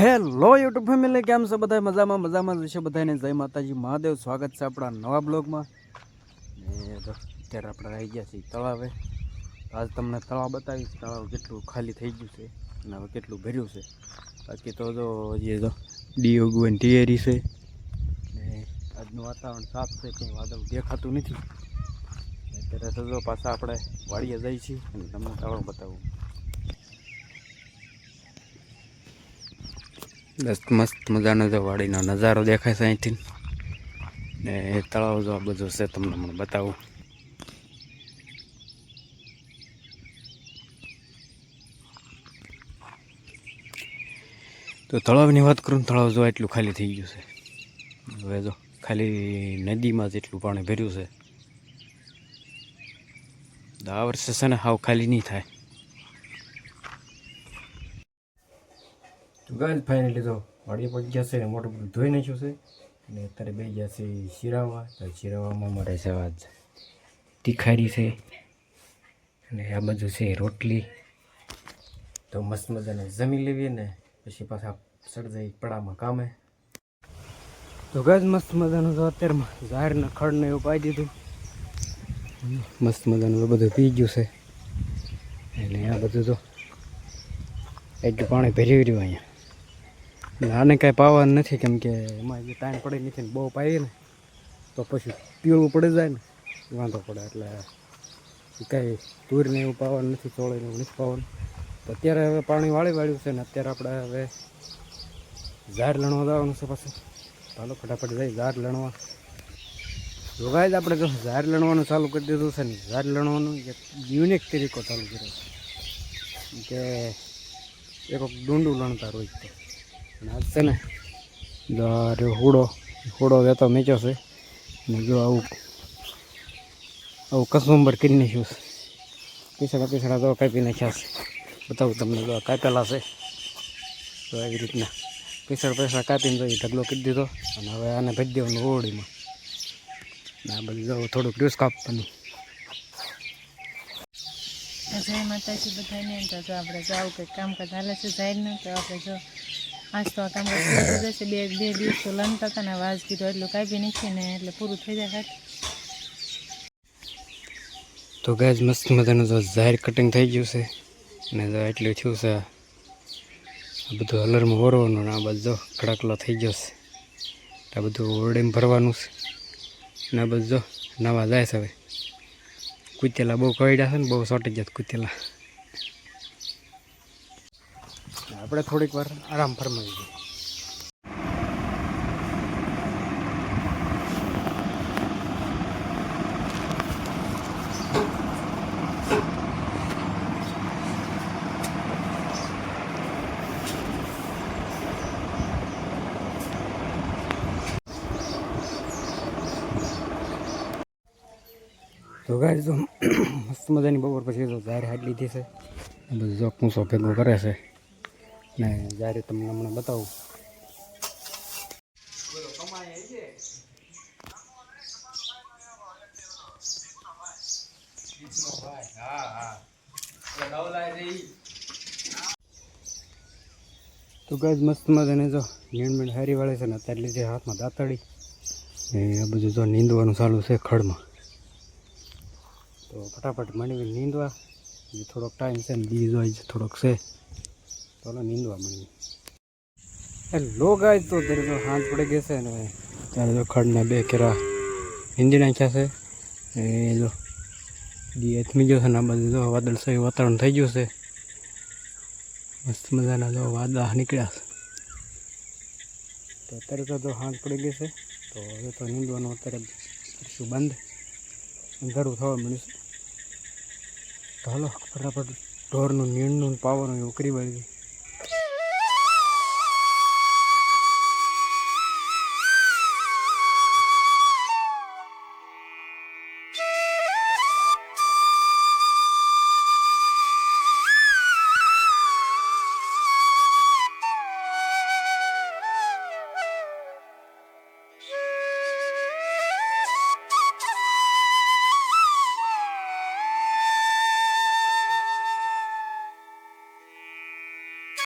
Hello YouTube family, કેમ છો બધા? મજામાં જશે બધાને. જય માતાજી મહાદેવ. સ્વાગત છે આપણા નવા બ્લોગમાં. ને તો અત્યારે આપણે આવી ગયા છીએ તળાવે. આજ તમને તળાવ બતાવીશ, તળાવ કેટલું ખાલી થઈ ગયું છે અને હવે કેટલું ભર્યું છે. બાકી તો જો હજી તો ડી ઉગવાની તૈયારી છે ને આજનું વાતાવરણ સાફ છે, કંઈ વાદળ દેખાતું નથી. અત્યારે તો જો પાછા આપણે વાડીએ જઈએ છીએ અને તમને તળાવ બતાવું. મસ્ત મજાનો જો વાડીનો નજારો દેખાય છે અહીંથી. ને તળાવ જો આ બધું છે, તમને મને બતાવું. તો તળાવની વાત કરું, તળાવ જો એટલું ખાલી થઈ ગયું છે. હવે જો ખાલી નદીમાં જેટલું પાણી ભર્યું છે. આ વર્ષે છે ને હાવ ખાલી નહીં થાય. તો ગાઈસ ફાઇનલી તો વાડી પહોંચી ગયા છે ને મોટું બધું ધોઈ નાખ્યું છે અને અત્યારે બે ગયા છે શિરાવા. તો શિરાવામાં મારે છે આજ તીખારી છે અને આ બધું છે રોટલી. તો મસ્ત મજાને જમી લેવી ને પછી પાછા સડ જાય પડામાં કામે. તો ગાઈસ મસ્ત મજાનું તો અત્યારમાં ઝાડના ખડને એવું પાઈ દીધું. મસ્ત મજાનું બધું પી ગયું છે એટલે આ બધું તો એટલું પાણી ભરી રહ્યું અહીંયા. આને કાંઈ પાવાનું નથી, કેમ કે એમાં જે ટાઈમ પડી નથી ને બહુ પાવીએ ને તો પછી પીળું પડી જાય ને વાંધો પડે. એટલે કાંઈ તુરને એવું પાવાનું નથી, ચોળીને એવું નથી પાવાનું. તો અત્યારે હવે પાણી વાળ્યું છે ને અત્યારે આપણે હવે ઝાડ લણવા જવાનું છે પાછું. ચાલો ફટાફટ જઈ ઝાડ લણવા. જોગાય જ આપણે જો ઝાડ લણવાનું ચાલુ કરી દીધું છે ને, ઝાડ લણવાનું એક યુનિક તરીકો ચાલુ કર્યો કે એક ડુંડું લણતા રોજ. તો અને આજ છે ને જો હોડો વેતો મેચ્યો છે ને જો આવું કસુંબર કરી નાખ્યું છે. પીછડા તો કાપી નાખ્યા છે. બતાવું તમને, જો કાપેલા છે. તો એવી રીતના પીછડા કાપીને તો ઢગલો કરી દીધો અને હવે આને ભરી દેવાનું ઓરડીમાં. આ બધું જો થોડુંક રીસ કાપવાનું. જય માતાજી બધાને. તો જો આપણે જાવ કંઈક કામકાજ હાલે છે જાહેરનું. તો આપણે જો આજ તો આ કામકાજ પૂરું થઈ જશે. બે દિવસો લણતા હતા ને વાજ કીધું એટલું કાપી નાખીને એટલે પૂરું થઈ જાય. તો ગાઈસ મસ્ત મજાનું તો ઝાહેર કટિંગ થઈ ગયું છે અને જો એટલું થયું છે. આ બધું હલરમાં વરવાનું ને આ બધું જો ખડકલો થઈ ગયો છે. આ બધું ઓરડીમાં ભરવાનું છે અને આ બધું જો નવા જાય છે. હવે કૂતેલા બહુ કવડ્યા છે ને, બહુ સોટી ગયા કૂતેલા. આપણે થોડીક વાર આરામ ફરમાવી દઈએ. તો ગાઈસ જો મસ્ત મજાની બપોર પછી તો ઝાડ હાટ લીધી છે. બધું જો કૂંસો ભેગો કરે છે ને જ્યારે તમને હમણાં બતાવું. તો ગાઈસ મસ્ત મજાને જો નીણ હારી વાળે છે ને અત્યારે લીધે હાથમાં દાંતડી ને આ બધું જો નીંદવાનું ચાલુ છે ખડમાં. તો ફટાફટ માંડવી નીંદવા. થોડોક ટાઈમ છે ને બીજ હોય થોડોક છે, ચાલો નીંદવા માંડવી. હેલો ગાઈસ, તો અત્યારે તો સાંજ પડી ગઈ છે ને ત્યારે જો ખડના બે કેરા નીંદી નાખ્યા છે. એ જો દી અથમી ગયો છે ને આ બધું જો વાદળછાયું વાતાવરણ થઈ ગયું છે. મસ્ત મજાના જો વાદળા નીકળ્યા છે. તો અત્યારે તો સાંજ પડી ગઈ છે. તો હવે તો નીંદવાનું અત્યારે શું બંધ, અંધારું થવા મળ્યું છે. તો હાલો ફટાફટ ઢોરનું નીણનું પાવાનું એવું કરી વાળી.